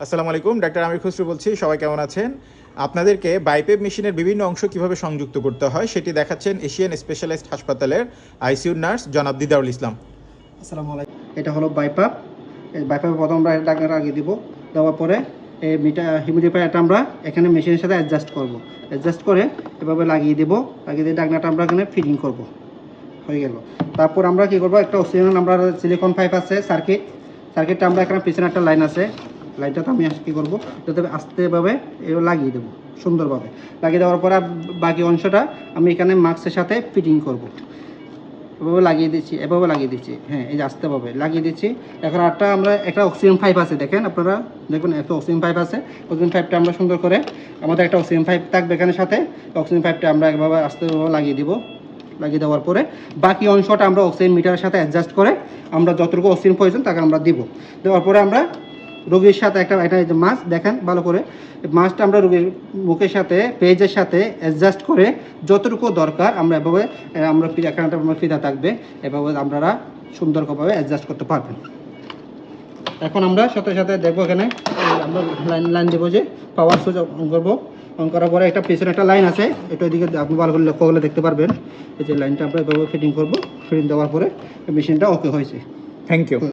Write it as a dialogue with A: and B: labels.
A: আসসালামু আলাইকুম, ডাক্তার আমির খসরু বলছি। সবাই কেমন আছেন? আপনাদেরকে বাইপেপ মেশিনের বিভিন্ন অংশ কিভাবে সংযুক্ত করতে হয় সেটি দেখাচ্ছেন এশিয়ান স্পেশালাইজড হাসপাতালের আইসিইউ নার্স জনাব দিদারুল ইসলাম।
B: আসসালামু আলাইকুম। এটা হলো বাইপাপ। এই বাইপাপে প্রথম আমরা ডাক্তার লাগিয়ে দিব। দেওয়ার পরে এই হিউমিডিফায়ারটা আমরা এখানে মেশিনের সাথে অ্যাডজাস্ট করব। অ্যাডজাস্ট করে এভাবে লাগিয়ে দেব। লাগিয়ে দিয়ে ডাকনাটা আমরা এখানে ফিটিং করব। হয়ে গেল। তারপর আমরা কি করব, একটা অক্সিজেন আমরা সিলিকন পাইপ আছে, সার্কিটটা আমরা এখানে পিছনে একটা লাইন আছে, লাইনটাতে আমি কী করবো, এটাতে আস্তেভাবে এবার লাগিয়ে দেবো সুন্দরভাবে। লাগিয়ে দেওয়ার পরে বাকি অংশটা আমি এখানে মাস্কের সাথে ফিটিং করব। এভাবে লাগিয়ে দিচ্ছি, হ্যাঁ, এই যে আস্তেভাবে লাগিয়ে দিচ্ছি। এখন আমরা একটা অক্সিজেন পাইপ আছে, দেখেন আপনারা, দেখুন একটা অক্সিজেন পাইপ আছে। অক্সিজেন পাইপটা আমরা সুন্দর করে, আমাদের একটা অক্সিজেন পাইপ থাকবে এখানে সাথে। অক্সিজেন পাইপটা আমরা একভাবে আস্তেভাবে লাগিয়ে দিব। লাগিয়ে দেওয়ার পরে বাকি অংশটা আমরা অক্সিজেন মিটারের সাথে অ্যাডজাস্ট করে আমরা যতটুকু অক্সিজেন প্রয়োজন তাকে আমরা দিব। দেওয়ার পরে আমরা রোগীর সাথে একটা মাছ, দেখেন ভালো করে, মাছটা আমরা রোগীর মুখের সাথে, পেজের সাথে অ্যাডজাস্ট করে যতটুকু দরকার আমরা এভাবে, আমরা এখানটা ফিতা থাকবে, এভাবে আপনারা সুন্দরভাবে অ্যাডজাস্ট করতে পারবেন। এখন আমরা সাথে সাথে দেখবো, এখানে আমরা লাইন দেবো, যে পাওয়ার সুইচ অন করবো। অন করার পরে একটা পিছনে একটা লাইন আছে, এটা ওইদিকে আপনি ভালো করে লক্ষ্য করলে দেখতে পারবেন। এই যে লাইনটা আমরা এভাবে ফিটিং করবো। ফিটিং দেওয়ার পরে মেশিনটা ওকে হয়েছে।
A: Thank you.